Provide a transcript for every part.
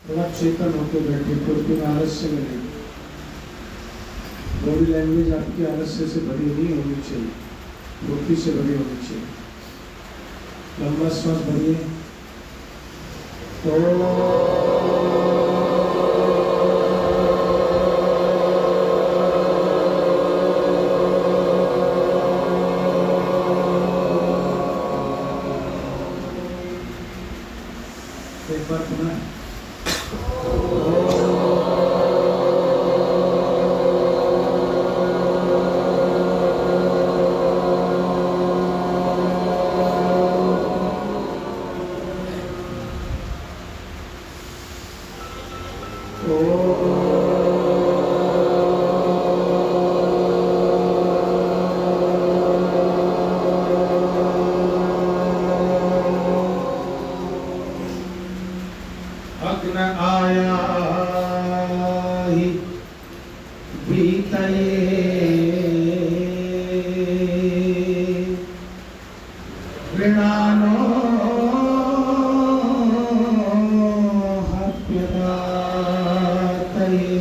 थोड़ा चेतन होकर बैठे, क्योंकि आलस्य में नहीं। बॉडी लैंग्वेज आपकी आलस्य से भरी नहीं होनी चाहिए, फुर्ती से भरी होनी चाहिए। लंबा श्वास भरिए। एक बार पुनः अग्न आया ही भीतये गृणानो हप्यदातये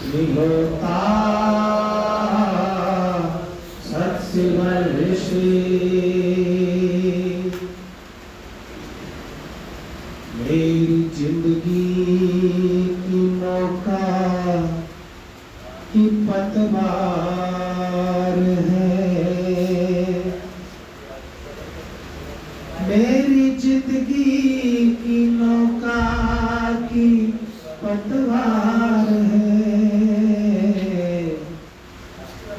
निहोता सत्सिवर्षि मेरी जिंदगी की नौका की पतवार है, मेरी जिंदगी की नौका की पतवार है।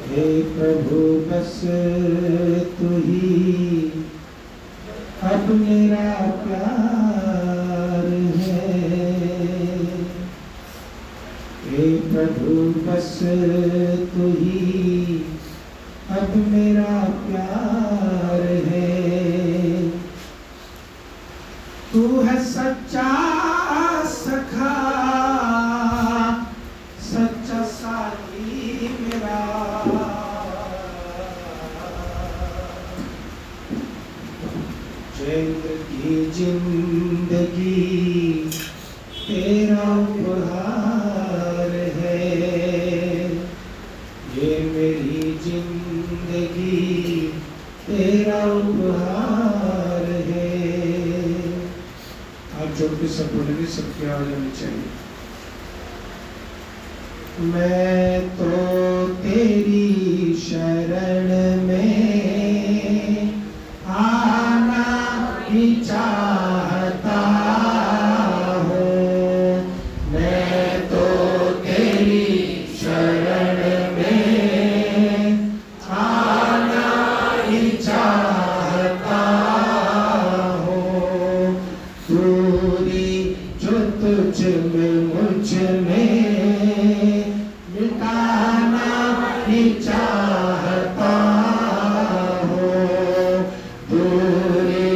हे प्रभु बस तू ही अब मेरा प्यार है। हे प्रभु बस तू ही अब मेरा प्यार है। तू है सच्चा सखा, सच्चा साथी मेरा। चैत्र की जिंदगी तेरा उपहार है, ये मेरी जिंदगी तेरा उपहार है। आप जो भी सब बोलेंगे सबकी आवाज आनी चाहिए। मैं तो तेरी शरण में आना ही चाहता हूँ। मैं तो तेरी शरण में आना ही चाहता हूँ। दूरी जो तुझ में मुझ में मिटाना ही चाहता हूँ। दूरी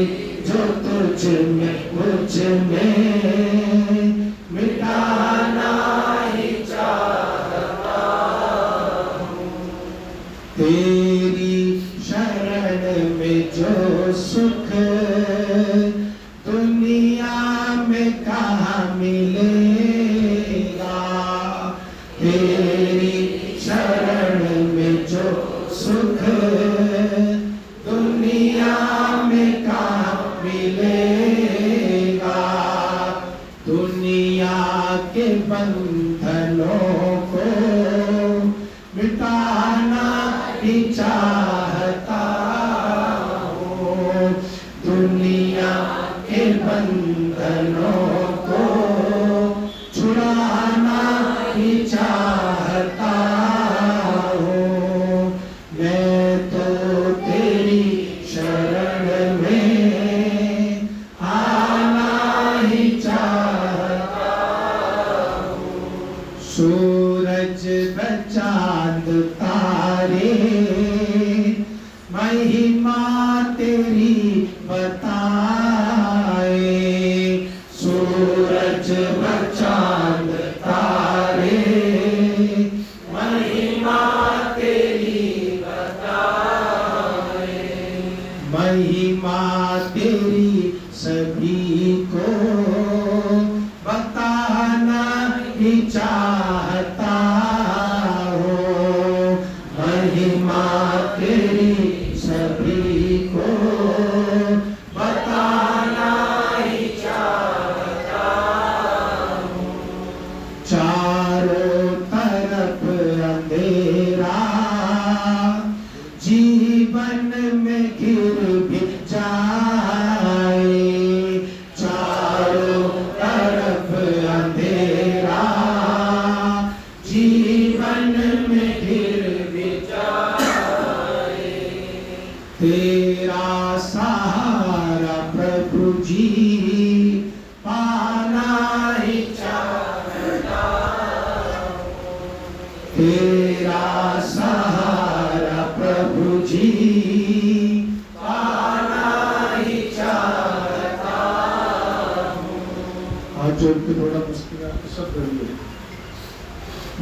जो तुझ में मुझ में मिटाना ही चाहता हूँ। तेरी शरण में जो सुख दुनिया में कहाँ मिलेगा। तेरी शरण में जो सुख दुनिया में कहाँ मिलेगा। दुनिया के बंधनों को मिटाना ही चाहता हूँ। दुनिया के बंधनों को छुड़ाना ही चाहता हूँ। मैं तो तेरी शरण में आना ही चाहता हूँ। सूरज व चांद तारे महिमा तेरी बताए। हाथ जोड़ के थोड़ा मस्ती में सब करिए।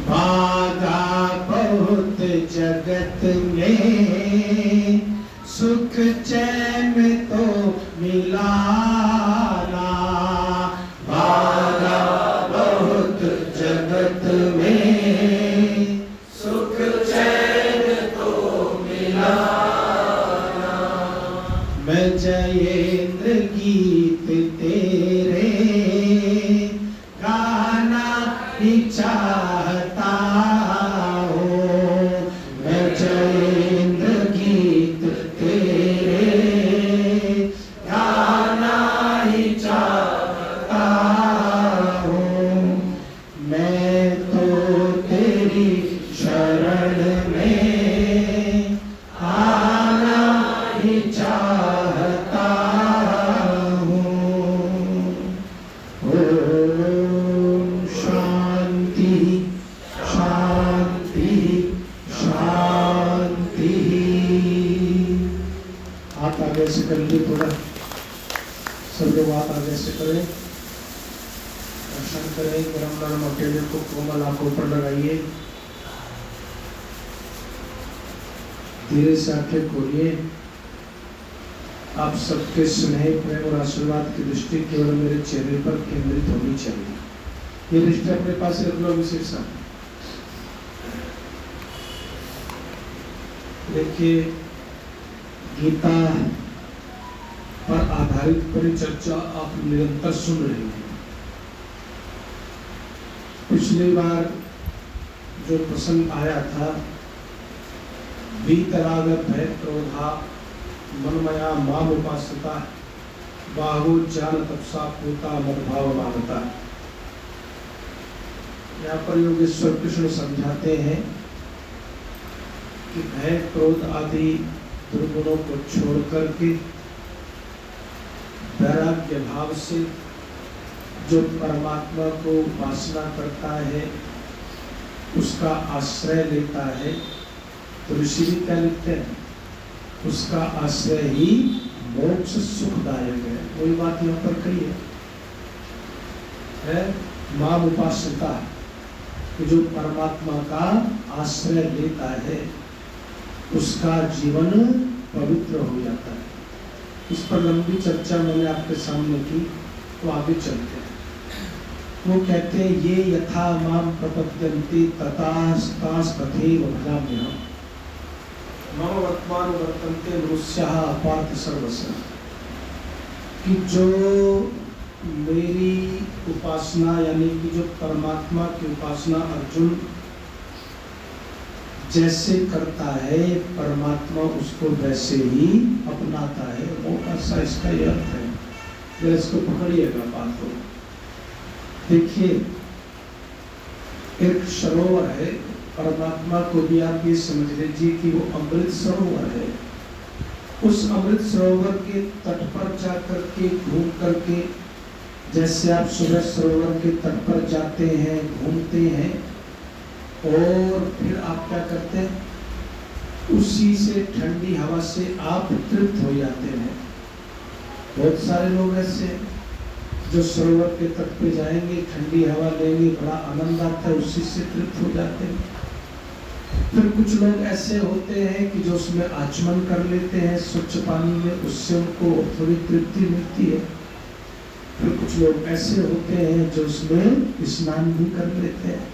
बाधा बहुत जगत में, सुख चैन तो मिला ना। बाधा बहुत जगत में, सुख चैन तो मिला ना। मैं जयेंद्र गीत तेरे गाना ही चाहता हूँ। मैं जयेंद्र गीत तेरे गाना ही चाहता हूँ। मैं तो तेरी शरण में आना ही चाहता हूँ। ओम शांति शांति शांति। हाथ आगे से कर लीजिए थोड़ा, सब लोग हाथ आगे से करें, दर्शन करें। गरम गरम अकेले को कोमल आंखों पर लगाइए, धीरे से आंखें खोलिए। आप सबके स्नेह प्रेम और आशीर्वाद की दृष्टि केवल मेरे चेहरे पर केंद्रित होनी चाहिए। ये दृष्टि अपने पास रख लो विशेष। देखिए, गीता पर आधारित परिचर्चा आप निरंतर सुन रहे हैं। पिछली बार जो प्रसंग आया था, वीतराग भय क्रोधा मनमया माम उपासता बाहु ज्ञान तपसा पूता मदभाव मानता। यहाँ पर योगेश्वर कृष्ण समझाते हैं कि भय क्रोध आदि दुर्गुणों को छोड़ करके वैराग्य भाव से जो परमात्मा को उपासना करता है, उसका आश्रय लेता है, तो ऋषि भी क्या लिखते हैं, उसका आश्रय ही मोक्ष सुखदायक है। वही बात यहाँ पर कही है माम उपासता, कि जो परमात्मा का आश्रय लेता है उसका जीवन पवित्र हो जाता है। इस पर लंबी चर्चा मैंने आपके सामने की, तो आगे चलते हैं। वो कहते हैं ये यथा माम प्रपद्यन्ति तथास्तास तथैव भजाम्यहम् मम वर्तमान वर्तन्ते मनुष्याः अपार्थ सर्वस्य। कि जो मेरी उपासना यानी कि जो परमात्मा की उपासना अर्जुन जैसे करता है, परमात्मा उसको वैसे ही अपनाता है। मोटा सा इसका यह अर्थ है, जरा इसको पकड़िएगा बात को। देखिए, एक सरोवर है, परमात्मा को भी आप ये समझ लीजिए कि वो अमृत सरोवर है। उस अमृत सरोवर के तट पर जाकर के घूम करके, जैसे आप सुबह सरोवर के तट पर जाते हैं, घूमते हैं, और फिर आप क्या करते हैं, उसी से ठंडी हवा से आप तृप्त हो जाते हैं। बहुत सारे लोग ऐसे जो सरोवर के तट पे जाएंगे, ठंडी हवा लेंगे, बड़ा आनंद आता है, उसी से तृप्त हो जाते हैं। फिर कुछ लोग ऐसे होते हैं कि जो उसमें आचमन कर लेते हैं स्वच्छ पानी में, उससे उनको थोड़ी तृप्ति मिलती है। फिर कुछ लोग ऐसे होते हैं जो उसमें स्नान भी कर लेते हैं।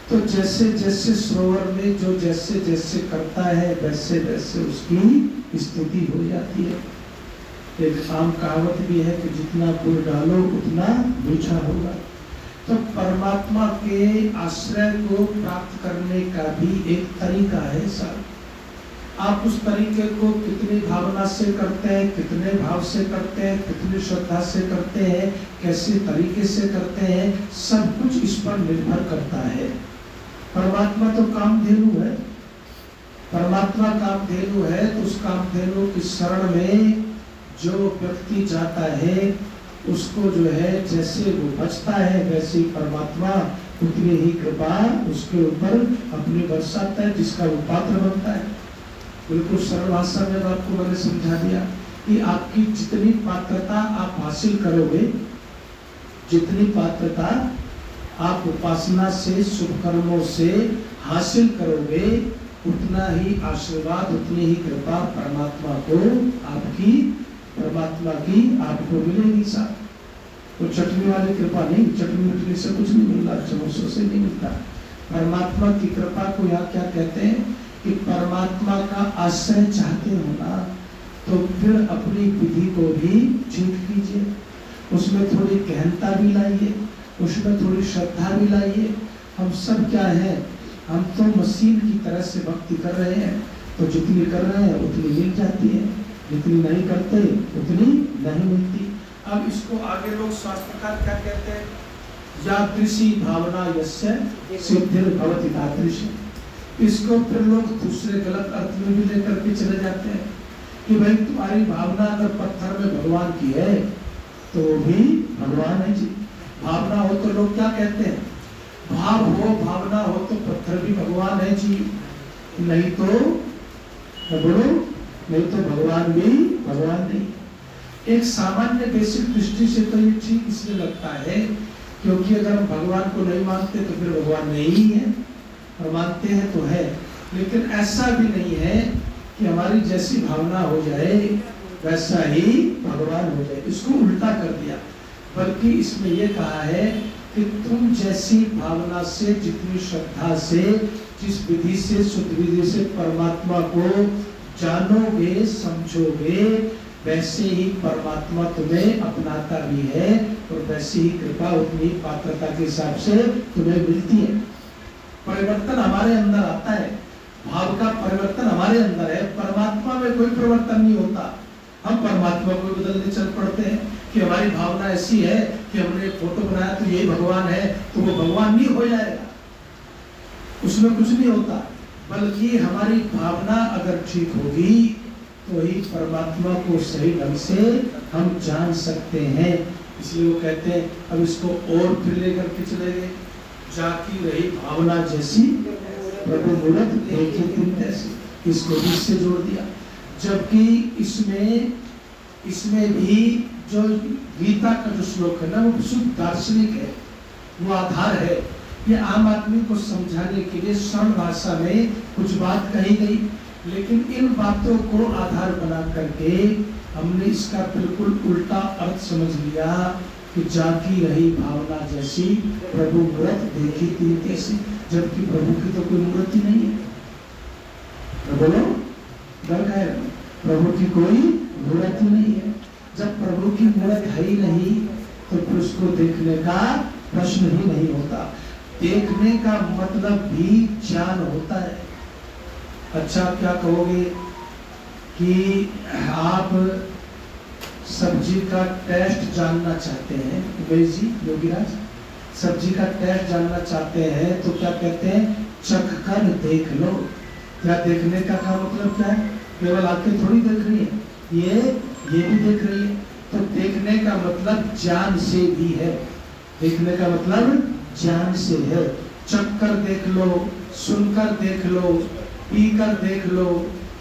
तो जैसे जैसे सरोवर में जो जैसे जैसे करता है, वैसे वैसे उसकी स्थिति हो जाती है। एक आम कहावत भी है कि जितना गुड़ डालो उतना मीठा होगा। तो परमात्मा के आश्रय को प्राप्त करने का भी एक तरीका है सर। आप उस तरीके को कितनी भावना से करते हैं, कितने भाव से करते हैं, कितनी श्रद्धा से करते हैं, कैसे तरीके से करते हैं, सब कुछ इस पर निर्भर करता है। परमात्मा तो कामधेनु है, परमात्मा कामधेनु है, तो उस कामधेनु की शरण में जो व्यक्ति जाता है, उसको जो है जैसे वो बचता है, वैसे ही परमात्मा उतनी ही कृपा उसके ऊपर अपनी बरसाता है, जिसका वो पात्र बनता है। बिल्कुल सरल भाषा में आपको मैंने समझा दिया कि आपकी जितनी पात्रता आप हासिल करोगे, जितनी पात्रता आप उपासना से, शुभ कर्मों से हासिल करोगे, उतना ही आशीर्वाद, उतनी ही कृपा परमात्मा की आपको मिलेगी। साहब तो चटनी वाली कृपा नहीं, चटनी उठने से कुछ नहीं मिलता, चमचों से नहीं मिलता। परमात्मा की कृपा को यहाँ क्या कहते हैं कि परमात्मा का आश्रय चाहते हो ना, तो फिर अपनी विधि को भी ठीक कीजिए, उसमें थोड़ी गहनता भी लाइए, उसमें थोड़ी श्रद्धा भी लाइए। हम सब क्या है, हम तो मशीन की तरह से भक्ति कर रहे हैं, तो जितनी कर रहे हैं उतनी मिल जाती है, जितनी नहीं करते उतनी नहीं मिलती। अब इसको आगे लोग शास्त्रकार क्या कहते हैं, यादृशी भावना यस्य सिद्धिर्भवति तादृशी। इसको फिर लोग दूसरे गलत अर्थ में भी लेकर के चले जाते हैं कि भाई तुम्हारी भावना अगर पत्थर में भगवान की है तो वो भी भगवान है जी। भावना हो तो लोग क्या कहते हैं, भाव हो, भावना हो तो पत्थर भी भगवान है जी, नहीं तो बोलो, नहीं तो भगवान भी भगवान नहीं। एक सामान्य बेसिक दृष्टि से तो ये ठीक इसलिए लगता है क्योंकि अगर हम भगवान को नहीं मानते तो फिर भगवान नहीं है, और मानते हैं तो है। लेकिन ऐसा भी नहीं है कि हमारी जैसी भावना हो जाए वैसा ही भगवान हो जाए, इसको उल्टा कर दिया। बल्कि इसमें यह कहा है कि तुम जैसी भावना से, जितनी श्रद्धा से, जिस विधि से, शुद्ध विधि से परमात्मा को जानोगे, समझोगे, वैसे ही परमात्मा तुम्हें अपनाता भी है, और वैसी ही कृपा उतनी पात्रता के हिसाब से तुम्हें मिलती है। परिवर्तन हमारे अंदर आता है, भाव का परिवर्तन हमारे अंदर है, परमात्मा में कोई परिवर्तन नहीं होता। हम परमात्मा को बदलने चल पड़ते हैं कि हमारी भावना ऐसी है कि हमने फोटो बनाया तो यही भगवान है, तो वो भगवान नहीं हो जाएगा, उसमें कुछ नहीं होता। बल्कि हमारी भावना अगर ठीक होगी तो ही परमात्मा को सही ढंग से हम जान सकते हैं। इसलिए वो कहते हैं, अब इसको और फिर लेकर के चले गए, जाकी रही भावना जैसी प्रभु मूरत देखी तुम तैसी, इसको भी इससे जोड़ दिया। जबकि इसमें भी जो गीता का जो श्लोक है ना, वो शुद्ध दार्शनिक है, वो आधार है। ये आम आदमी को समझाने के लिए सरल भाषा में कुछ बात कही गई, लेकिन इन बातों को आधार बना करके हमने इसका बिल्कुल उल्टा अर्थ समझ लिया कि जाकी रही भावना जैसी प्रभु मूरत देखी तीन कैसी। जबकि प्रभु की तो कोई मूर्त ही नहीं है, तो बोलो डर गए, प्रभु की कोई मूर्त ही नहीं है। जब प्रभु की मूर्त है ही नहीं तो फिर उसको देखने का प्रश्न ही नहीं होता। देखने का मतलब भी ज्ञान होता है। अच्छा, क्या कहोगे कि आप सब्जी का टेस्ट जानना चाहते हैं, उमेश जी, योगीराज, सब्जी का टेस्ट जानना चाहते हैं तो क्या कहते हैं, चख कर देख लो। क्या देखने का मतलब क्या है, केवल आंखें थोड़ी देख रही है, ये भी देख रही है। तो देखने का मतलब ज्ञान से भी है, देखने का मतलब ज्ञान से है। चख कर देख लो, सुनकर देख लो, पीकर देख लो,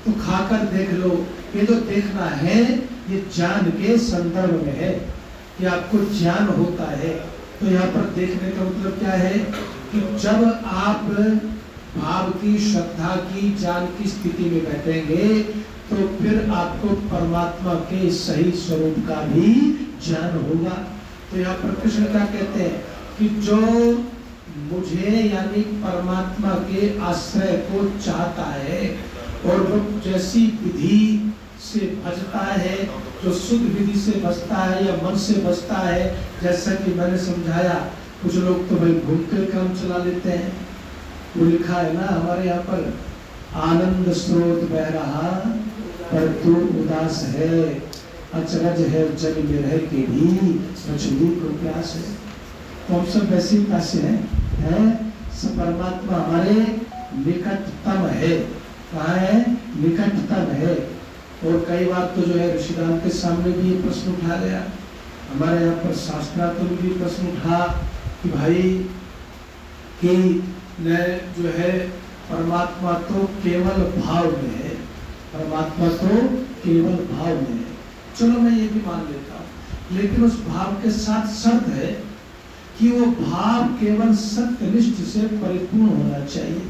तो खाकर देख लो। ये जो देखना है ये ज्ञान के संदर्भ में है कि आपको ज्ञान होता है। तो यहाँ पर देखने का मतलब क्या है कि जब आप भाव की, श्रद्धा की, ज्ञान की स्थिति में बैठेंगे तो फिर आपको परमात्मा के सही स्वरूप का भी ज्ञान होगा। तो यहाँ पर कृष्ण क्या कहते हैं कि जो मुझे यानी परमात्मा के आश्रय को चाहता है और वो जैसी विधि से बचता है, जो शुद्ध विधि से बचता है या मन से बचता है, जैसा कि मैंने समझाया, कुछ लोग तो भाई घूम कर काम चला लेते हैं। वो लिखा है ना हमारे यहाँ पर, आनंद स्रोत बह रहा पर तू उदास है, अचरज है जग में रह के भी मछली को प्यास है। तो हम सब वैसे ही प्यासे हैं, सब परमात्मा हमारे निकटतम है। कहाँ है, निकटतम है। और कई बार तो जो है ऋषिदान के सामने भी ये प्रश्न उठा गया, हमारे यहाँ पर शास्त्रार्थ भी प्रश्न उठा कि भाई कि न जो है परमात्मा तो केवल भाव में है, परमात्मा तो केवल भाव में है। चलो मैं ये भी मान लेता हूँ, लेकिन उस भाव के साथ शर्त है कि वो भाव केवल सत्यनिष्ठ से परिपूर्ण होना चाहिए।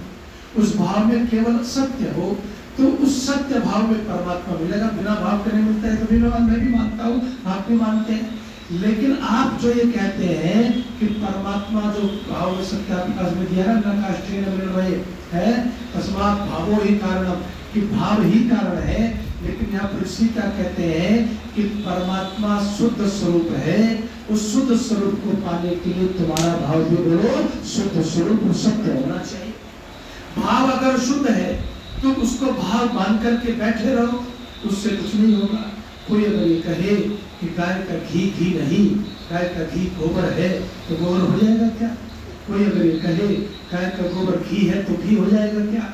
उस भाव में केवल सत्य हो तो उस सत्य भाव में परमात्मा मिलेगा। बिना भाव के नहीं मिलता है। तो भी मैं भी मानता हूँ, आप भी मानते हैं। लेकिन आप जो ये कहते हैं कि परमात्मा जो भाव में सत्य आपके पास में दिया ना काष्ठेन मृण्मयेन है, तस्मात् भावो ही कारणम, कि भाव ही कारण है। लेकिन यहाँ पर ऋषि क्या कहते हैं कि परमात्मा शुद्ध स्वरूप है। उस शुद्ध स्वरूप को पाने के लिए तुम्हारा भाव भी बोलो शुद्ध स्वरूप सत्य होना चाहिए। भाव अगर शुद्ध है तो उसको भाव मान करके बैठे रहो, उससे कुछ नहीं होगा। कोई अगर ये कहे कि गाय का घी घी नहीं, गाय का घी गोबर है, तो गोबर हो जाएगा क्या? कोई अगर ये कहे गाय का गोबर घी है तो घी हो जाएगा क्या?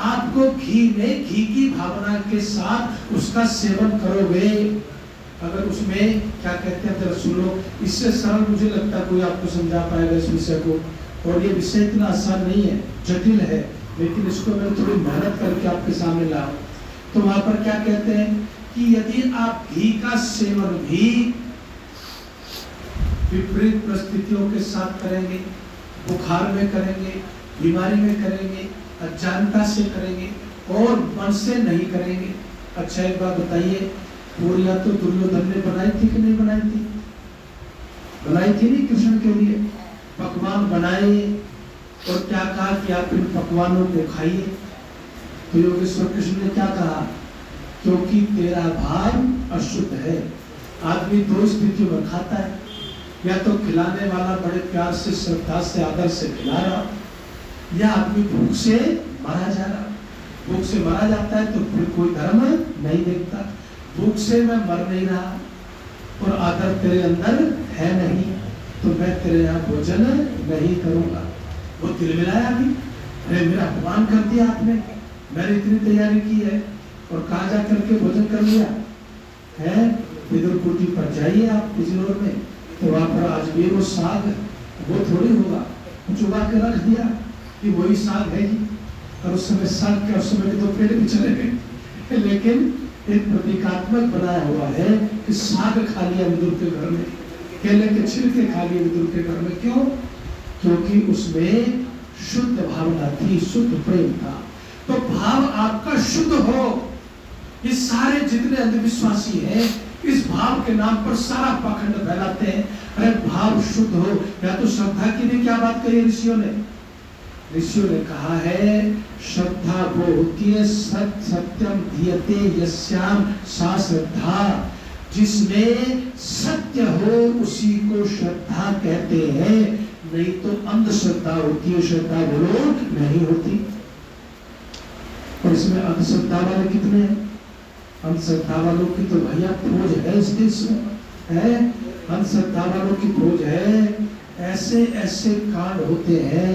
आपको घी में घी की भावना के साथ उसका सेवन करोगे। अगर उसमें क्या कहते हैं जरा सुन लो, इससे सरल मुझे लगता है कोई आपको समझा पाएगा इस विषय को। और ये विषय इतना आसान नहीं है, जटिल है, लेकिन इसको मैं थोड़ी मेहनत करके आपके सामने लाऊं। तो वहां पर क्या कहते हैं कि यदि आप घी का सेवन भी विपरीत परिस्थितियों के साथ करेंगे, बुखार में करेंगे, बीमारी में करेंगे, अज्ञानता से करेंगे और मन से नहीं करेंगे। अच्छा एक बात बताइए, पूरियां तो दुर्योधन ने बनाई थी कि नहीं बनाई थी? बनाई थी नहीं कृष्ण के लिए, पकवान बनाए और क्या कहा कि आप इन पकवानों को खाइए। तो योगेश्वर कृष्ण ने क्या कहा, क्योंकि तेरा भाव अशुद्ध है। आदमी दो स्थितियों में खाता है, या तो खिलाने वाला बड़े प्यार से श्रद्धा से आदर से खिला रहा, या आदमी भूख से मारा जा रहा। भूख से मारा जाता है तो फिर कोई धर्म नहीं देखता। भूख से मैं मर नहीं रहा और आदर तेरे अंदर है नहीं, तो मैं तेरे यहाँ भोजन नहीं करूंगा। वो दिल मिलाया भी, अरे मेरा अपमान कर दिया आपने, मैंने इतनी तैयारी की है और कहा जा करके भोजन कर लिया है। विदुर कुटी पर जाइए आप बिजनौर में, तो वहां पर आज भी वो साग वो थोड़ी होगा, चुबा के रख दिया कि वही साग है जी। और उस समय साग के उस समय तो पेड़ भी चले गए, लेकिन एक प्रतीकात्मक बनाया हुआ है कि साग खा लिया विदुर के घर में, केले के छिलके खा लिए विदुर के घर में। क्यों? क्योंकि उसमें शुद्ध भावना थी, शुद्ध प्रेम था। तो भाव आपका शुद्ध हो। ये सारे जितने अंधविश्वासी हैं इस भाव के नाम पर सारा पाखंड फैलाते हैं। अरे भाव शुद्ध हो, या तो श्रद्धा की भी क्या बात कही ऋषियों ने? ऋषियों ने कहा है श्रद्धा वो होती है सत्यम धीयते यस्याम सा श्रद्धा, जिसमें सत्य हो उसी को श्रद्धा कहते हैं। नहीं तो अंधश्रद्धा होती है, श्रद्धा बोलो नहीं होती। और इसमें अंधश्रद्धा वाले कितने हैं? अंधश्रद्धा वालों की तो भैया फौज है इस देश में, है अंधश्रद्धा वालों की फौज है। ऐसे ऐसे कांड होते हैं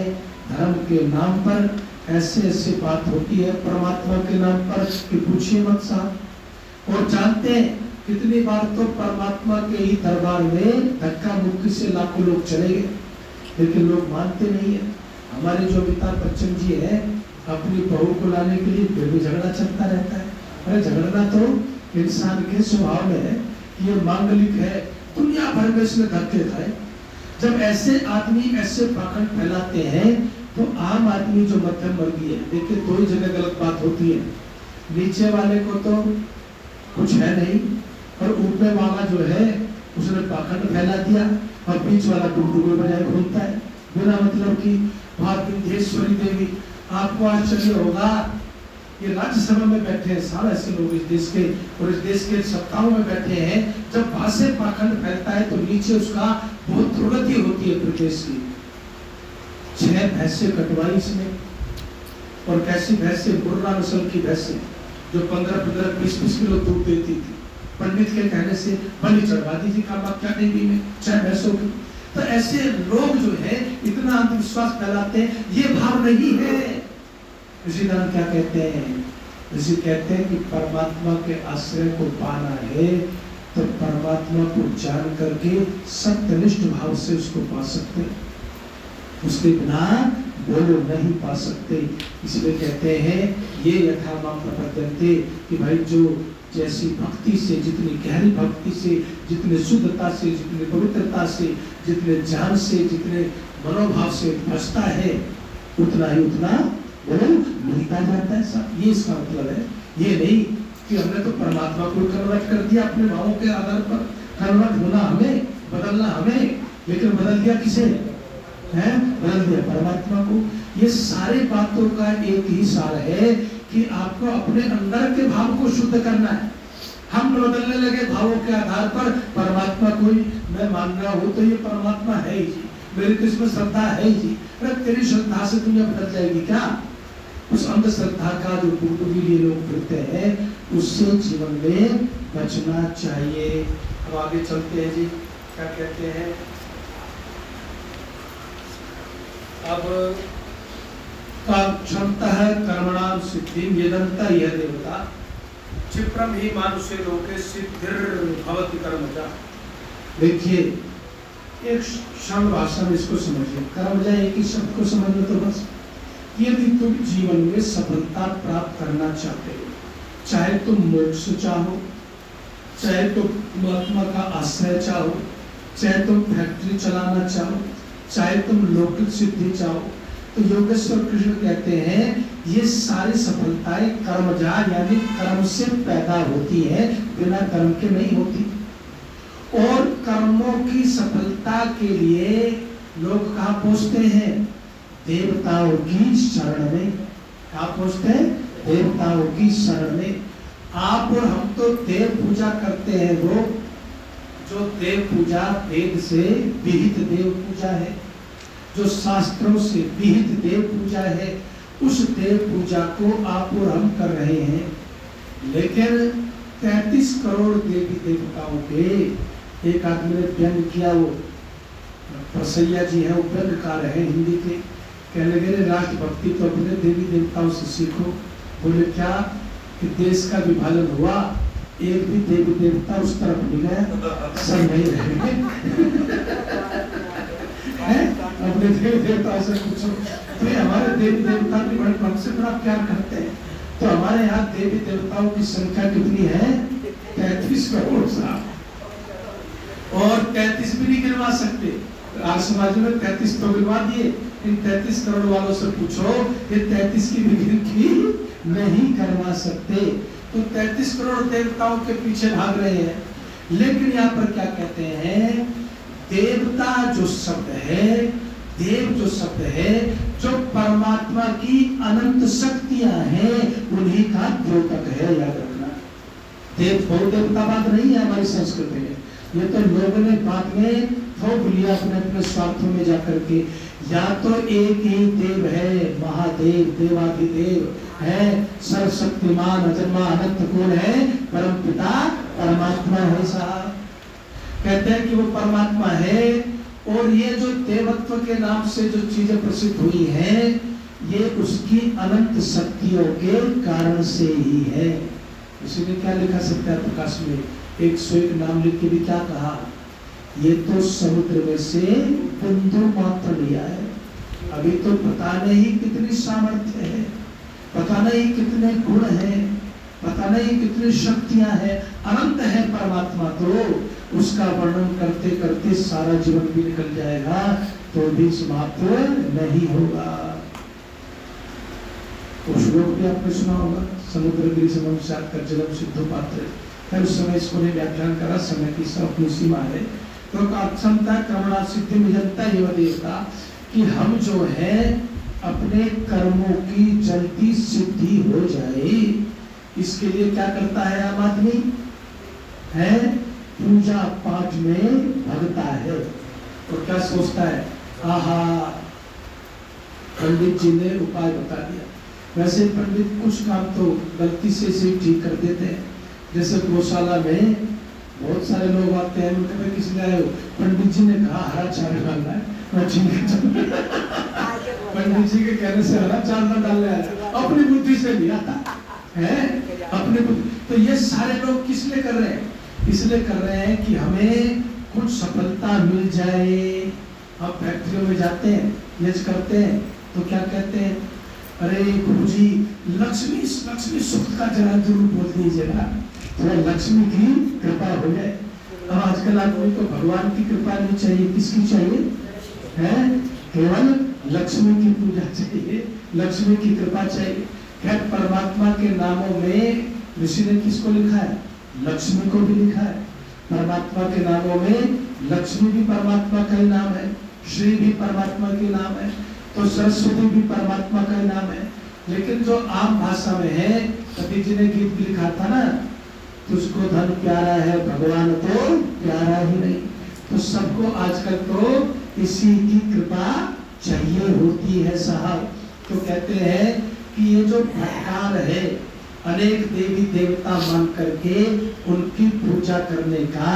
धर्म के नाम पर, ऐसे ऐसे बात होती है परमात्मा के नाम पर कि पूछिए मत साहब। और जानते हैं कितनी बार तो परमात्मा के ही दरबार में धक्का मुक्की से लाखों लोग चले गए, लेकिन लोग मानते नहीं है। हमारे जो अमिताभ बच्चन जी है, अपनी बहू को लाने के लिए फिर भी झगड़ा चलता रहता है। अरे झगड़ना तो इंसान के स्वभाव में है, ये मांगलिक है, दुनिया भर में इसमें धक्के खाए। जब ऐसे आदमी ऐसे पाखंड फैलाते हैं तो आम आदमी जो मध्यम वर्गीय है, देखिए दो ही जगह गलत बात होती है। नीचे वाले को तो कुछ है नहीं, और ऊपर वाला जो है उसने पाखंड फैला दिया, और बीच वाला डुगडुगे बजाय घूमता है बिना मतलब की। विंध्येश्वरी देवी, आपको आश्चर्य होगा, ये राज्यसभा में बैठे हैं सारे ऐसे लोग इस देश के, और इस देश के सत्ताओं में बैठे हैं। जब भाषे पाखंड फैलता है तो नीचे उसका बहुत दुर्गति होती है प्रदेश की। 6 भैंसे कटवाई इसने, और कैसी भैंसे? मुर्रा नस्ल की भैंसे जो 15-15, 20-20 किलो दूध देती थी। पंडित के कहने से बलि चढ़वा दीजिए कामाख्या देवी में 6 भैंसों की। तो ऐसे लोग जो है इतना अंधविश्वास फैलाते हैं, ये भाव नहीं है। ऋषिदान क्या कहते हैं? ऋषि कहते हैं कि परमात्मा के आश्रय को पाना है तो परमात्मा को जान करके सत्यनिष्ठ भाव से उसको पा सकते, उसके बिना बोलो नहीं पा सकते। इसलिए कहते हैं ये यथा माम प्रपद्यन्ते, कि भाई जो जैसी भक्ति से, जितनी गहरी भक्ति से, जितने शुद्धता से, जितने पवित्रता से, जितने ज्ञान से, जितने मनोभाव से बचता है, उतना ही उतना वो मिलता जाता है। सब ये इसका मतलब है। ये नहीं कि हमने तो परमात्मा को कन्वर्ट कर दिया अपने भावों के आधार पर। कन्वर्ट होना हमें, बदलना हमें, लेकिन बदल दिया किसे है? बदल दिया परमात्मा को। ये सारे बातों का एक ही सार है कि आपको अपने अंदर के भाव को शुद्ध करना है। हम बदलने लगे भावों के आधार पर। परमात्मा को ही मैं मान रहा हूँ तो ये परमात्मा है ही जी, मेरी तो इसमें श्रद्धा है ही जी। अरे तेरी श्रद्धा से दुनिया बदल जाएगी क्या? उस अंधश्रद्धा का जो डूबी लिए लोग फिरते हैं, उससे जीवन में बचना चाहिए। अब आगे चलते हैं जी, क्या कहते हैं अब का क्षमता है कर्मणाम सिद्धि वेदंता यह देवता क्षिप्रम ही मानुष्य लोके सिद्धिर भवति कर्मजा। देखिए एक क्षण भाषा में इसको समझिए। कर्मजा एक ही शब्द को समझ लो तो बस। यदि तुम जीवन में सफलता प्राप्त करना चाहते हो, चाहे तुम मोक्ष चाहो, चाहे तुम महात्मा का आश्रय चाहो, चाहे तुम फैक्ट्री चलाना चाहो, चाहे तुम लौकिक सिद्धि चाहो, तो योगेश्वर कृष्ण कहते हैं ये सारी सफलताएं कर्मजात यानी कर्म से पैदा होती है, बिना कर्म के नहीं होती। और कर्मों की सफलता के लिए लोग कहाँ पहुंचते हैं? देवताओं की शरण में। कहाँ पहुंचते हैं? देवताओं की शरण में। आप और हम तो देव पूजा करते हैं, वो जो देव पूजा वेद से विहित देव पूजा है, जो शास्त्रों से विहित देव पूजा है, उस देव पूजा को आप और हम कर रहे हैं। लेकिन 33 करोड़ देवी देवताओं के एक आदमी ने व्यंग किया, वो प्रसैया जी है, वो व्यंगकार है हिंदी के। कहने लगे राष्ट्रभक्ति तो अपने देवी देवताओं से सीखो। बोले क्या कि देश का विभाजन हुआ, एक भी देवी देवता उस तरफ नहीं गया, सब नहीं रहेंगे। अपने देवी देवता से पूछो तो हमारे देवी देवता भी बड़े हमसे बड़ा प्यार करते हैं। तो हमारे यहाँ देवी देवताओं की संख्या कितनी है? 33 करोड़ साहब। और 33 भी नहीं गिनवा सकते। आज समाज में 33 तो गिनवा दिए, इन 33 करोड़ वालों से पूछो ये 33 की भी गिनती नहीं करवा सकते। तो 33 करोड़ देवताओं के पीछे भाग रहे हैं। लेकिन यहाँ पर क्या कहते हैं? देवता जो शब्द है, देव जो शब्द है, जो परमात्मा की अनंत शक्तियां हैं, उन्हीं का द्योतक है। याद रखना, देव बहु देवतावाद नहीं है हमारी संस्कृति में। ये तो लोगों ने बाद में थोप लिया अपने अपने स्वार्थों में जाकर के। या तो एक ही देव है, महादेव, देवाधिदेव है, सर्वशक्तिमान, अजन्मा, अनंत कौन है? परम पिता परमात्मा है साहब। कहते हैं कि वो परमात्मा है। और ये जो देवत्व के नाम से जो चीजें प्रसिद्ध हुई हैं, ये उसकी अनंत शक्तियों के कारण से ही है। इसीलिए क्या लिखा सकता है प्रकाश में? 101 नाम लिख के भी क्या कहा? ये तो समुद्र में से बिंदु मात्र लिया है। अभी तो पता नहीं कितनी सामर्थ्य है, पता नहीं कितने गुण हैं, पता नहीं कितनी शक्तियां हैं। अनंत है परमात्मा। तो उसका वर्णन करते करते सारा जीवन भी निकल जाएगा तो भी समाप्त नहीं होगा। वो श्लोक भी आपने सुना होगा, समुद्र गिरी समम साकर जलम सिद्धो पात्र। फिर उस समय इसको ने व्याख्यान करा, समय की अपनी सीमा है। तो क्षमता कर्मणा सिद्धि मिलता ये देवता कि हम जो है अपने कर्मों की जल्दी सिद्धि हो जाए, इसके लिए क्या करता है आम आदमी? है पूजा पाठ में भगता है। और क्या सोचता है? आहा पंडित जी ने उपाय बता दिया। वैसे पंडित कुछ काम तो गलती से ठीक कर देते हैं। जैसे गौशाला में बहुत सारे लोग आते हैं, उनके में किसी आए हो, पंडित जी ने कहा हरा चारा डालना है, पंडित जी के कहने से हरा चारा डालना है, अपनी बुद्धि से नहीं आता है, अपनी बुद्धि। तो ये सारे लोग किस लिए कर रहे हैं? इसलिए कर रहे हैं कि हमें कुछ सफलता मिल जाए। हम फैक्ट्रियों में जाते हैं, यज करते हैं, तो क्या कहते हैं? अरे गुरुजी लक्ष्मी लक्ष्मी सुख का जरा जरूर बोल दीजिएगा। थोड़ा लक्ष्मी की कृपा हो जाए। अब आजकल आदमी को भगवान की कृपा नहीं चाहिए, किसकी चाहिए है? केवल लक्ष्मी की पूजा चाहिए, लक्ष्मी की कृपा चाहिए। खैर परमात्मा के नामों में ऋषि ने किसको लिखा है? लक्ष्मी को भी लिखा है। परमात्मा के नामों में लक्ष्मी भी परमात्मा का ही नाम है, श्री भी परमात्मा के नाम है, तो सरस्वती भी परमात्मा का ही नाम है। लेकिन जो आम भाषा में है, कबीर जी ने गीत लिखा था ना, तुझको धन प्यारा है भगवान तो प्यारा ही नहीं। तो सबको आजकल तो इसी की कृपा चाहिए होती है साहब। तो कहते हैं कि ये जो फटकार है अनेक देवी देवता मान करके उनकी पूजा करने का,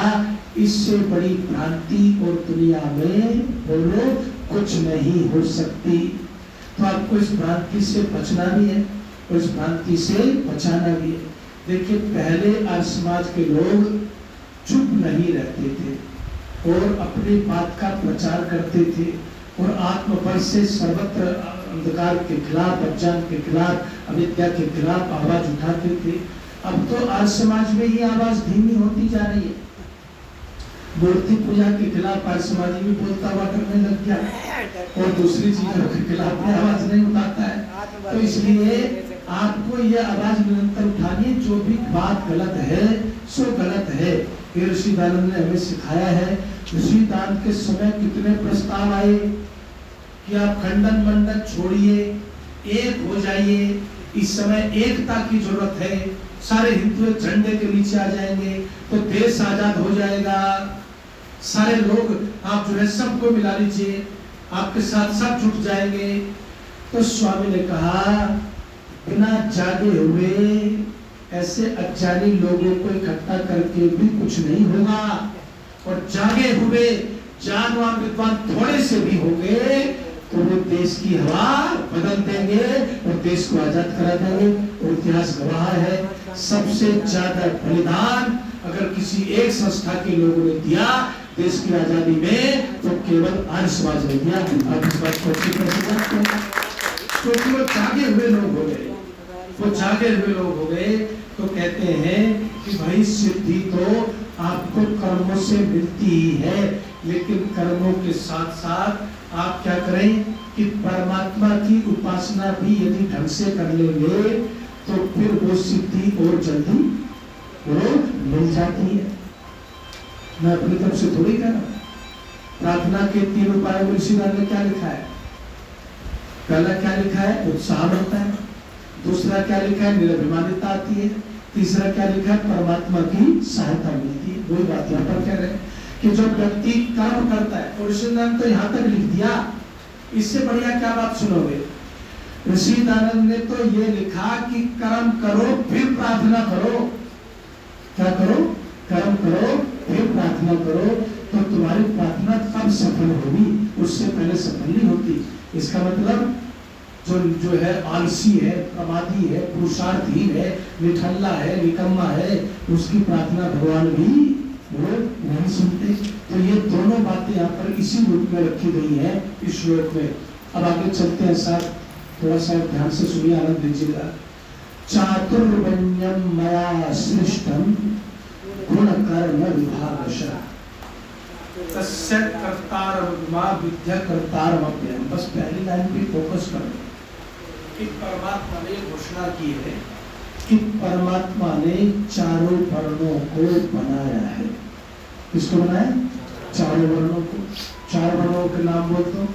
इससे बड़ी भ्रांति और दुनिया में बोलो कुछ नहीं हो सकती। तो आपको इस भ्रांति से बचना भी है और इस भ्रांति से बचाना भी है। देखिए पहले आर्य समाज के लोग चुप नहीं रहते थे और अपनी बात का प्रचार करते थे और आत्मबल से सर्वत्र अंधकार के खिलाफ, अज्ञान के खिलाफ, अविद्या के खिलाफ आवाज उठाते थे। अब तो आर्य समाज में ये आवाज धीमी होती जा रही है। मूर्ति पूजा के खिलाफ आर्य समाज भी बोलता हुआ करने लग गया और दूसरी चीजों के खिलाफ भी आवाज नहीं उठाता है। तो इसलिए आपको ये आवाज निरंतर उठानी है, जो भी बात गलत है सो गलत है। ये ऋषि दानंद ने हमें सिखाया है। ऋषि दान के समय कितने प्रस्ताव आए कि आप खंडन मंडन छोड़िए, एक हो जाइए। इस समय एकता की जरूरत है, सारे हिंदू एक झंडे के नीचे आ जाएंगे तो देश आजाद हो जाएगा। सारे लोग आप जो है सबको मिला लीजिए, आपके साथ सब जुट जाएंगे। तो स्वामी ने कहा बिना जागे हुए ऐसे अज्ञानी लोगों को इकट्ठा करके भी कुछ नहीं होगा, और जागे हुए जानवान विद्वान थोड़े से भी होंगे तो वो देश की हवा बदल देंगे और देश को आजाद करा देंगे। और इतिहास गवाह है, सबसे ज्यादा बलिदान अगर किसी एक संस्था के लोगों ने दिया देश की आजादी में तो केवल आर्य समाज ने दिया। आप इस बात को अच्छी तरह से जानते हैं, क्योंकि वो जागे हुए लोग हो गए, वो जागे हुए लोग हो गए। तो कहते हैं कि भाई सिद्धि तो आपको कर्मों से मिलती ही है, लेकिन कर्मों के साथ साथ आप क्या करें कि परमात्मा की उपासना भी यदि ढंग से कर लेंगे तो फिर वो सिद्धि और जल्दी वो मिल जाती है। मैं अपनी तरफ से थोड़ी कह रहा हूं। प्रार्थना के 3 उपायों में ऋषि ने क्या लिखा है? पहला क्या लिखा है? उत्साह बढ़ता है। दूसरा क्या लिखा है? निरभिमानिता आती है। तीसरा क्या लिखा है? परमात्मा की सहायता मिलती है। वही बात यहाँ पर कह रहे हैं कि जो व्यक्ति कर्म करता है, और ऋषि ने तो यहाँ तक लिख दिया, इससे बढ़िया क्या बात सुनोगे? ऋषि दानंद ने तो ये लिखा कि कर्म करो फिर प्रार्थना करो। क्या करो? कर्म करो फिर प्रार्थना करो, तो तुम्हारी प्रार्थना तब सफल होगी, उससे पहले सफल नहीं होती। इसका मतलब जो है आलसी है, प्रमादी है, पुरुषार्थहीन है, निठल्ला है, निकम्मा है, उसकी प्रार्थना भगवान भी वो नहीं सुनते। तो ये दोनों बातें यहाँ पर इसी रूप में रखी गई है इस श्लोक में। अब आगे चलते हैं साथ, थोड़ा सा ध्यान से सुनिए, आनंद लीजिएगा। चातुर्वण्यम मया सृष्टम गुण कर्म विभागशः तस्य कर्तारम विद्या कर्तारमप्ययम्। बस पहली लाइन पे फोकस करो कि परमात्मा ने घोषणा की है कि परमात्मा ने चारों वर्णों को बनाया है। किसको बनाया? चारों वर्णों को। 4 वर्णों के नाम बोल दो।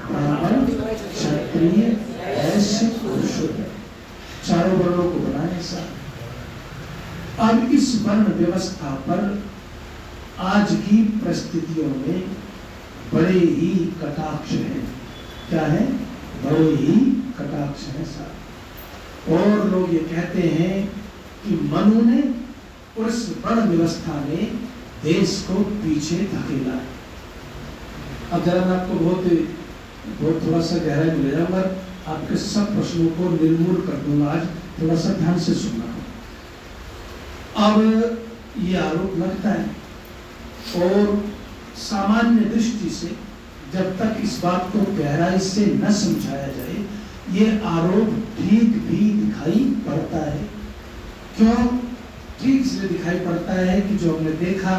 ब्राह्मण, क्षत्रिय, वैश्य और शूद्र, चारों वर्णों को बनाया साहब। अब इस वर्ण व्यवस्था पर आज की परिस्थितियों में बड़े ही कटाक्ष हैं। क्या है? बड़े ही कटाक्ष हैं साहब। और लोग ये कहते हैं कि मनु ने और इस वर्ण व्यवस्था ने देश को पीछे धकेला। अब जरा मैं आपको बहुत थोड़ा सा गहराई में ले जाऊंगा, आपके सब प्रश्नों को निर्मूल कर दूंगा। आज थोड़ा सा ध्यान से सुनना। अब ये आरोप लगता है और सामान्य दृष्टि से जब तक इस बात को गहराई से न समझाया जाए ये आरोप ठीक भी दिखाई पड़ता है। क्यों? ठीक इसलिए दिखाई पड़ता है कि जो हमने देखा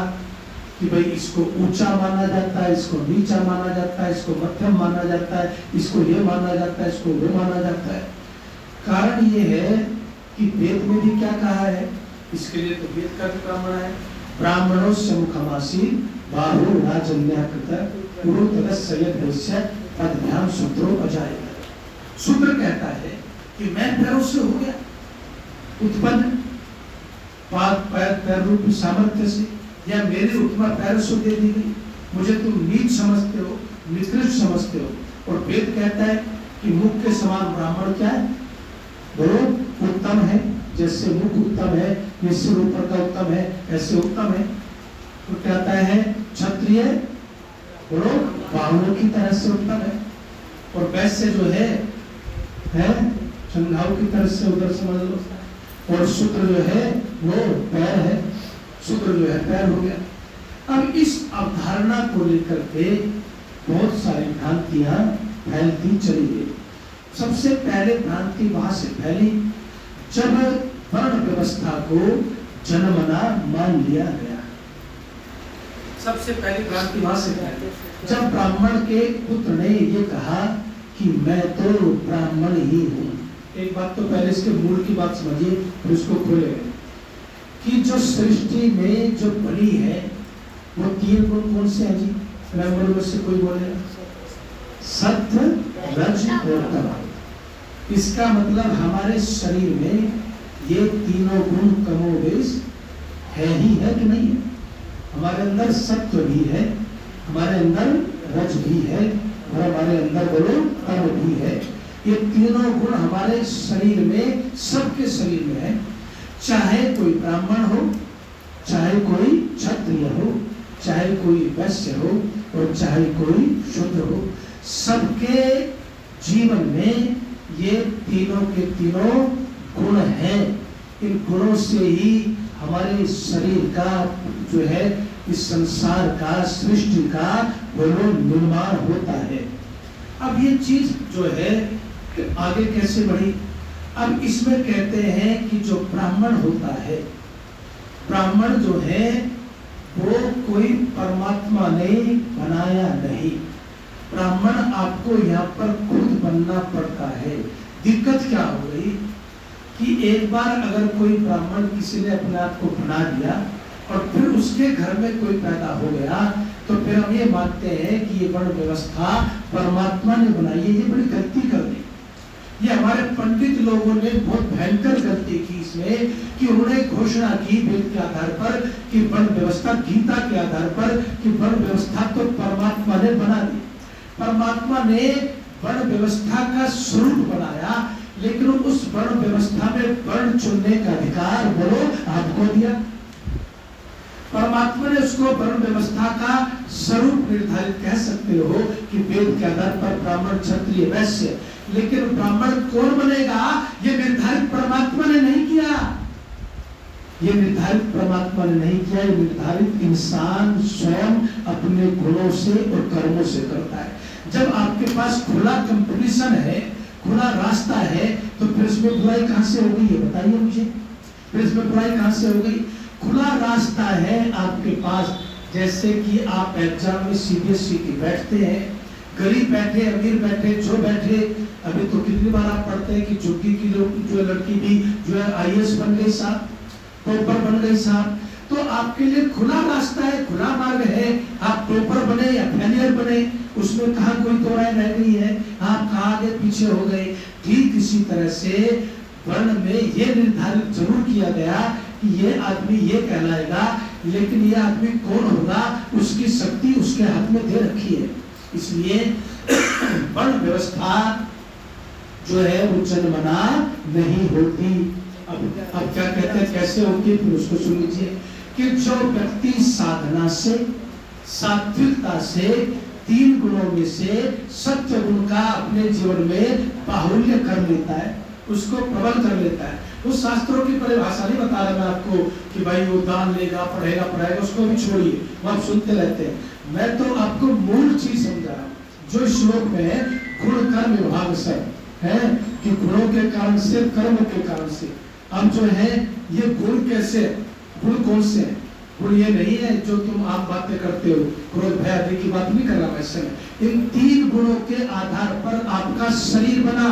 कि भाई इसको ऊंचा माना जाता है, इसको नीचा माना जाता है, इसको मध्यम माना जाता है, इसको ये माना जाता है, इसको वो माना जाता है। कारण ये है कि वेद में भी क्या कहा है, इसके लिए तो वेद का भी प्रमाण है, ब्राह्मणों से मुखमासी बाहु राजन्याकृत गुरु तदस्य पदभ्याम सूत्रों अजाय। सूत्र कहता है कि मैं पैरों से हो गया उत्पन्न, पैर रूप सामर्थ्य से, या मेरी उपमा पैरों से दे दी गई, मुझे तुम नीच समझते हो, निकृष्ट समझते हो। और वेद कहता है कि मुख के समान ब्राह्मण क्या है, बोलो उत्तम है, जैसे मुख उत्तम है, निश्चय ऊपर का उत्तम है, ऐसे उत्तम है। तो कहता है क्षत्रिय बोलो बाहुओं की तरह से उत्तम है, और वैश्य जो है चंगाओं की तरह से उधर समझ लो, और शूद्र जो है वो पैर है, शूद्र जो है पैर हो गया। अब इस अवधारणा को लेकर के बहुत सारी भ्रांतियां फैलती चली गई। सबसे पहले भ्रांति वहां से फैली जब वर्ण व्यवस्था को जन्मना मान लिया गया। सबसे पहली भ्रांति वहां से फैली जब ब्राह्मण के पुत्र ने ये कहा कि मैं तो ब्राह्मण ही हूँ। एक बात तो पहले इसके मूल की बात समझिए, फिर उसको खोले कि जो सृष्टि में जो बनी है वो तीन गुण कौन से हैं जी? ब्राह्मण में से कोई बोले? सत्य, रज और तम। इसका मतलब हमारे शरीर में ये तीनों गुण कमोबेश है ही है कि नहीं है? हमारे अंदर सत्व भी है, हमारे अंदर रज भी है, और हमारे अंदर बोलो तम भी है। ये तीनों गुण हमारे शरीर में, सबके शरीर में है। चाहे कोई ब्राह्मण हो, चाहे कोई क्षत्रिय हो, चाहे कोई वैश्य हो, और चाहे कोई शूद्र हो, सबके जीवन में ये तीनों के तीनों गुण हैं। इन गुणों से ही हमारे शरीर का जो है, इस संसार का, सृष्टि का बोलो निर्माण होता है। अब ये चीज जो है आगे कैसे बढ़ी? अब इसमें कहते हैं कि जो ब्राह्मण होता है, ब्राह्मण जो है वो कोई परमात्मा ने बनाया नहीं। ब्राह्मण आपको यहाँ पर खुद बनना पड़ता है। दिक्कत क्या हो गई कि एक बार अगर कोई ब्राह्मण किसी ने अपने आप को बना दिया और फिर उसके घर में कोई पैदा हो गया, तो फिर हम ये मानते हैं कि ये वर्ण व्यवस्था परमात्मा ने बनाई है। ये बड़ी गलती कर दी। ये हमारे पंडित लोगों ने बहुत भयंकर गलती की इसमें कि उन्होंने घोषणा की वेद के आधार पर कि वर्ण व्यवस्था, गीता के आधार पर कि वर्ण व्यवस्था तो परमात्मा ने बना दी। परमात्मा ने वर्ण व्यवस्था का स्वरूप बनाया, लेकिन उस वर्ण व्यवस्था में वर्ण चुनने का अधिकार बोलो आपको दिया। परमात्मा ने उसको वर्ण व्यवस्था का स्वरूप निर्धारित कह सकते हो कि वेद के आधार पर ब्राह्मण, क्षत्रिय, वैश्य, लेकिन ब्राह्मण कौन बनेगा ये निर्धारित परमात्मा ने नहीं किया। ये निर्धारित परमात्मा ने नहीं किया, ये निर्धारित इंसान स्वयं अपने गुणों से और कर्मों से करता है। जब आपके पास खुला कंपटीशन है, खुला रास्ता है, तो फिर इसमें बुराई कहां से हो गई है बताइए मुझे? फिर इसमें बुराई कहां से हो गई? खुला रास्ता है आपके पास। जैसे कि आप एग्जाम में सीबीएसई की बैठते हैं, गरीब बैठे, अमीर बैठे, जो बैठे, अभी तो कितनी बार आप पढ़ते हैं कि झुग्गी की जो लड़की भी जो है आईएएस बन गई साहब, टॉपर बन गई साहब। तो आपके लिए खुला रास्ता है, खुला मार्ग है। आप टॉपर बने या फेलियर बने, उसमें कहाँ कोई दो राय रह गई है, आप कहाँ आगे पीछे हो गए। ठीक इसी तरह से वर्ण में ये निर्धारित जरूर किया गया कि ये आदमी ये कहलाएगा, लेकिन ये आदमी कौन होगा उसकी शक्ति उसके हाथ में दे रखी है। इसलिए वर्ण व्यवस्था जो है वो जन्मना नहीं होती। अब क्या कहते हैं कैसे होती, फिर उसको सुन लीजिए कि जो व्यक्ति साधना से, सात्विकता से, तीन गुणों में से सत्य गुण का अपने जीवन में बाहुल्य कर लेता है, उसको प्रबल कर लेता है। उस शास्त्रों की परिभाषा नहीं बता रहा मैं आपको कि भाई वो दान लेगा, पढ़ेगा, उसको भी छोड़िए, वो आप सुनते रहते हैं। मैं तो आपको मूल चीज समझा रहा हूँ जो श्लोक में है, गुण कर्म विभाग सब है कि गुणों के कारण से, कर्म के कारण से। अब जो है ये गुण कैसे, गुण कौन से हैं? गुण ये नहीं है जो तुम आप बातें करते हो, क्रोध भय आदि की बात नहीं कर रहा वैसे में। इन 3 गुणों के आधार पर आपका शरीर बना,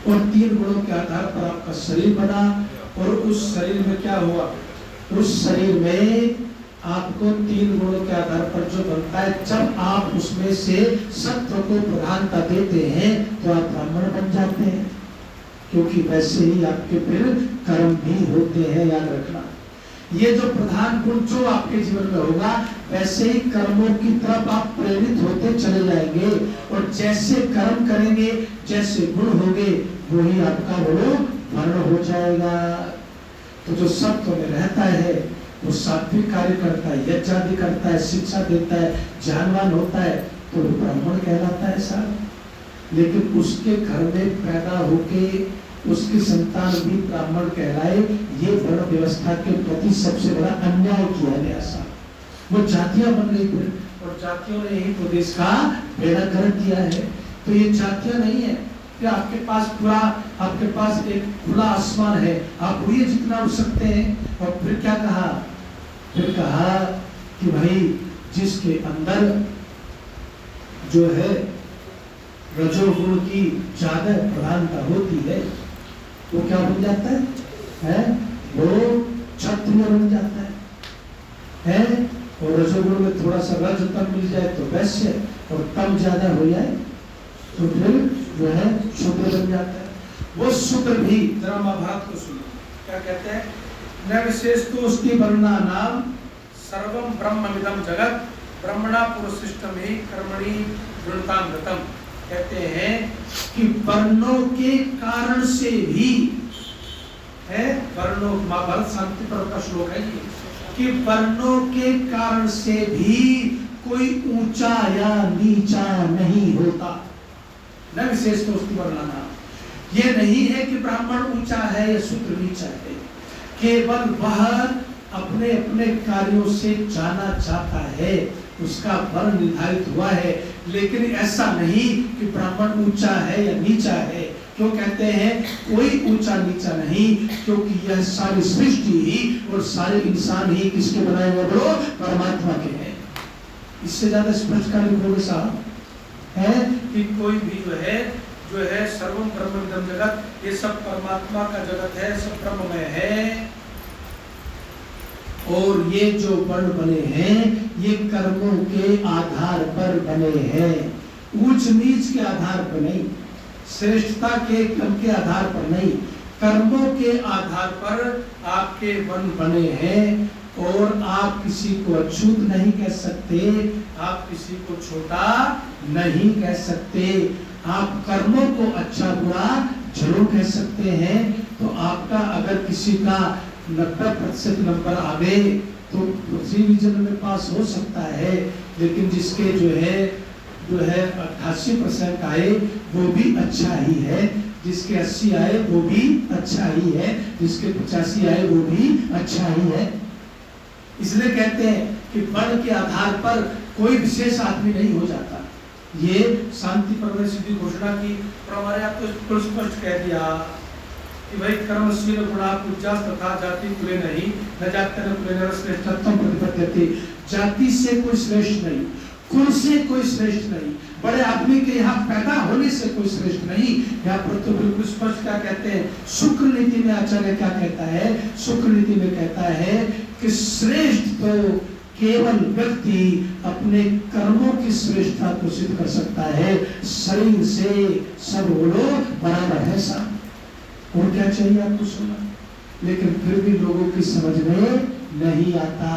और 3 गुणों के आधार पर आपका शरीर बना, और उस शरीर में क्या हुआ, उस शरीर में आपको 3 गुणों के आधार पर जो बनता है, जब आप उसमें से सत्व को प्रधानता देते हैं तो आप ब्राह्मण बन जाते हैं, क्योंकि वैसे ही आपके फिर कर्म भी होते हैं। याद रखना, ये जो प्रधान गुण जो आपके जीवन में होगा, वैसे ही कर्मों की तरफ आप प्रेरित होते चले जाएंगे, और जैसे कर्म करेंगे, जैसे गुण होंगे, वही आपका वो वर्ण हो जाएगा। तो जो सत्व में रहता है वो सात्विक कार्य करता है, यज्ञ आदि करता है, शिक्षा देता है, ज्ञानवान होता है, तो वो ब्राह्मण कहलाता है साहब। लेकिन उसके घर में पैदा होके उसकी संतान भी ब्राह्मण कहलाए, ये वर्ण व्यवस्था के प्रति सबसे बड़ा अन्याय किया गया साहब। वो जातियां बन गई फिर, और जातियों ने ही प्रदेश का बेड़ा गर्क किया है। तो ये जातियां नहीं है कि आपके पास पूरा, आपके पास एक खुला आसमान है, आप उड़िए जितना उड़ सकते हैं। और फिर क्या कहा, फिर कहा कि भाई जिसके अंदर जो है रजोगुण की ज्यादा प्रधानता होती है, वो क्या बन जाता है? वो क्षत्रिय बन जाता है? और रजोगुण में थोड़ा सा रज तम मिल जाए तो वैश्य, और तम ज्यादा हो जाए तो फिर जो है शूद्र बन जाता है। वो शूद्र भी, जरा महाभारत को सुनो क्या कहते हैं, न विशेषतोस्ति वर्णा नाम सर्वम ब्रह्ममिदं जगत ब्रह्मणा पुरुषिष्टम ही कर्मणि वृणतामृतम। कहते हैं कि वर्णों के कारण से भी है, वर्णों, महाभारत शांति पर्व का श्लोक है ये, कि वर्णों के कारण से भी कोई ऊंचा या नीचा नहीं होता। न विशेष तो उसकी वर्णना, ये नहीं है कि ब्राह्मण ऊंचा है या शूद्र नीचा है, केवल वह अपने अपने कार्यों से जाना जाता है, उसका वर्ण निर्धारित हुआ है। लेकिन ऐसा नहीं कि ब्राह्मण ऊंचा है या नीचा है। क्यों कहते हैं कोई ऊंचा नीचा नहीं? क्योंकि यह सारी सृष्टि ही और सारे इंसान ही किसके बनाए हुए बड़ो? परमात्मा के हैं। इससे ज्यादा स्पष्ट कर लिखोगे साहब है कि कोई भी जो है सर्वम ब्रह्मविदं जगत, ये सब परमात्मा का जगत है, सब ब्रह्ममय है। और ये जो वर्ण बने हैं ये कर्मों के आधार पर बने हैं, ऊंच नीच के आधार पर नहीं, श्रेष्ठता के क्रम के आधार पर नहीं, कर्मों के आधार पर आपके वर्ण बने हैं। और आप किसी को अछूत नहीं कह सकते, आप किसी को छोटा नहीं कह सकते। आप कर्मों को अच्छा बुरा जरूर कह सकते हैं। तो आपका अगर किसी का 90% नंबर आ गए तो रिवीजन में पास हो सकता है, लेकिन जिसके जो है 88% आए वो भी अच्छा ही है, जिसके 80 आए वो भी अच्छा ही है, जिसके 85 आए वो भी अच्छा ही है। इसलिए कहते हैं कि वर्ण के आधार पर कोई विशेष आदमी नहीं हो जाता। ये शांति पर्व सिद्धि घोषणा की हमारे आप तो स्पष्ट कह दिया कि भाई कर्मशील गुणा पूज्या तथा जाति कुले नहीं, न जाति न कुले न श्रेष्ठत्वम प्रतिपद्यते। जाति से कोई श्रेष्ठ नहीं, कुल से कोई श्रेष्ठ नहीं, बड़े आदमी के यहाँ पैदा होने से कोई श्रेष्ठ नहीं। यहाँ पर तो बिल्कुल स्पष्ट क्या कहते हैं, शुक्र नीति में आचार्य क्या कहता है, शुक्र नीति में कहता है कि श्रेष्ठ तो केवल व्यक्ति अपने कर्मों की श्रेष्ठता को सिद्ध कर सकता है, शरीर से सब लोग बराबर है सब। और क्या चाहिए आपको सुना, लेकिन फिर भी लोगों की समझ में नहीं आता।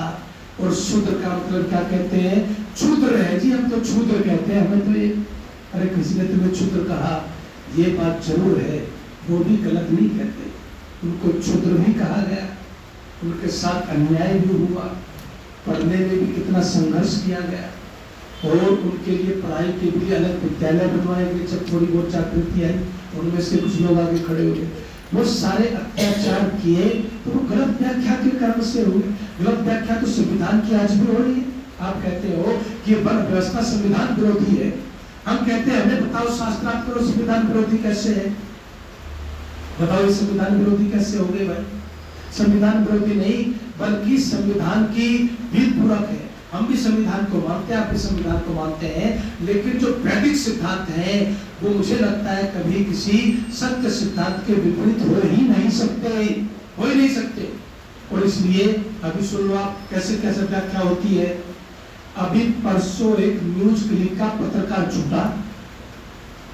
और शूद्र का मतलब क्या कहते हैं, क्षुद्र है जी, हम तो क्षुद्र कहते हैं, हमें तो ये, अरे किसी ने तुम्हें क्षुद्र कहा, ये बात जरूर है, वो भी गलत नहीं कहते, उनको क्षुद्र भी कहा गया, उनके साथ अन्याय भी हुआ, पढ़ने में भी कितना संघर्ष किया गया, और उनके लिए पढ़ाई के लिए अलग विद्यालय बनवाए गए। जब थोड़ी बहुत जागृति आई उनमें से कुछ लोग आगे खड़े हुए, वो सारे अत्याचार किए तो वो गलत व्याख्या के कर्म से हुए। गलत व्याख्या तो संविधान की आज भी हो रही है। आप कहते हो कि वर्ण व्यवस्था संविधान विरोधी है, हम कहते हैं हमें बताओ शास्त्रार्थ करो संविधान विरोधी कैसे है। बताओ ये संविधान विरोधी कैसे हो गए भाई? संविधान विरोधी नहीं बल्कि संविधान की विध पूरक है। हम भी संविधान को मानते हैं, आप भी संविधान को मानते हैं, लेकिन जो वैदिक सिद्धांत है वो मुझे लगता है कभी किसी सत्य सिद्धांत के विपरीत हो ही नहीं सकते। और इसलिए अभी सुन लो आप कैसे कैसे व्याख्या होती है। अभी परसों एक न्यूज क्लिक का पत्रकार छूटा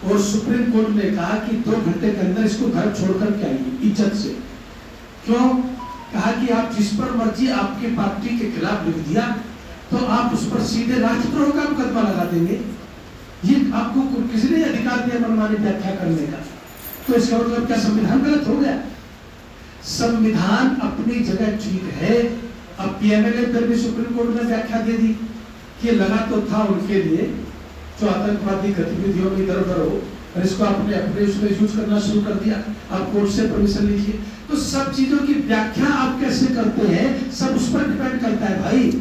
और सुप्रीम कोर्ट ने कहा कि 2 घंटे के अंदर इसको घर छोड़कर के आइए इज्जत से। क्यों? कहा कि आप जिस पर मर्जी आपके पार्टी के खिलाफ लिख दिया तो आप उस पर सीधे राष्ट्रद्रोह का मुकदमा लगा देंगे। ये आपको किसी ने अधिकार दिया मनमानी व्याख्या करने का? तो इसका मतलब क्या संविधान गलत हो गया? संविधान अपनी जगह ठीक है। अब पीएमएलए पर भी सुप्रीम कोर्ट ने व्याख्या दे दी कि लगा तो था उनके लिए जो आतंकवादी गतिविधियों में इधर उधर हो, और इसको अपने उसमें यूज करना शुरू कर दिया। आप कोर्ट से परमिशन लीजिए। तो सब चीजों की व्याख्या आप कैसे करते हैं सब उस पर डिपेंड करता है भाई।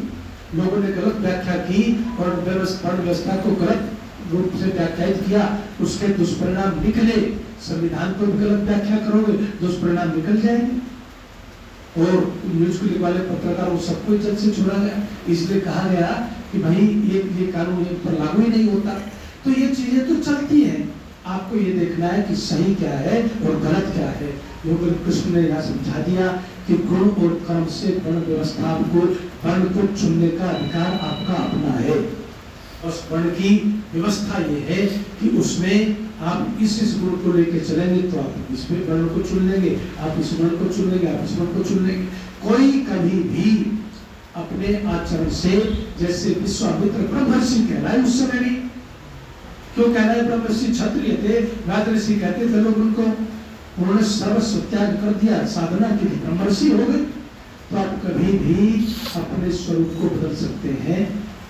लोगों ने गलत व्याख्या की और व्यवस्था को गलत रूप से व्याख्यायित किया, उसके दुष्परिणाम निकले। संविधान को भी गलत व्याख्या करोगे दुष्परिणाम निकल जाएंगे। और न्यूज क्लिक वाले पत्रकार वो सबको इज्जत से छोड़ा गया, इसलिए कहा गया कि भाई ये कानून पर लागू ही नहीं होता। तो ये चीजें तो चलती हैं, आपको ये देखना है कि सही क्या है और गलत क्या है। योग कृष्ण ने यहाँ समझा दिया कि गुण और कर्म से वर्ण व्यवस्था को वर्ण को चुनने का अधिकार आपका अपना है। उस वर्ण की व्यवस्था ये है कि उसमें आप इस गुण को लेकर चलेंगे तो आप इस वर्ण को चुन लेंगे, आप इस वर्ण को चुन लेंगे, आप इस वर्ण को चुन लेंगे। कोई कभी भी अपने आचरण से, जैसे विश्वामित्र ब्रह्मर्षि कहलाए उस समय भी, क्यों कहलाए ब्रह्मर्षि? क्षत्रिय थे, राजर्षि कहते थे लोग उनको। उन्होंने सर्वस्व त्याग कर दिया, साधना के लिए ब्रह्मर्षि हो गए। तो आप कभी भी अपने स्वरूप को बदल सकते हैं।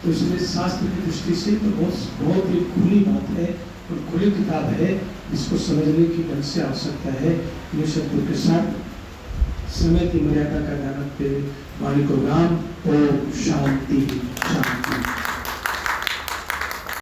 तो इसलिए शास्त्र की दृष्टि से तो बहुत ही खुली बात है और खुली किताब है, इसको समझने की ढंग से आवश्यकता है। ये शब्दों के साथ समय की मर्यादा का ध्यान रखते हुए वाणी को राम और शांति शांति।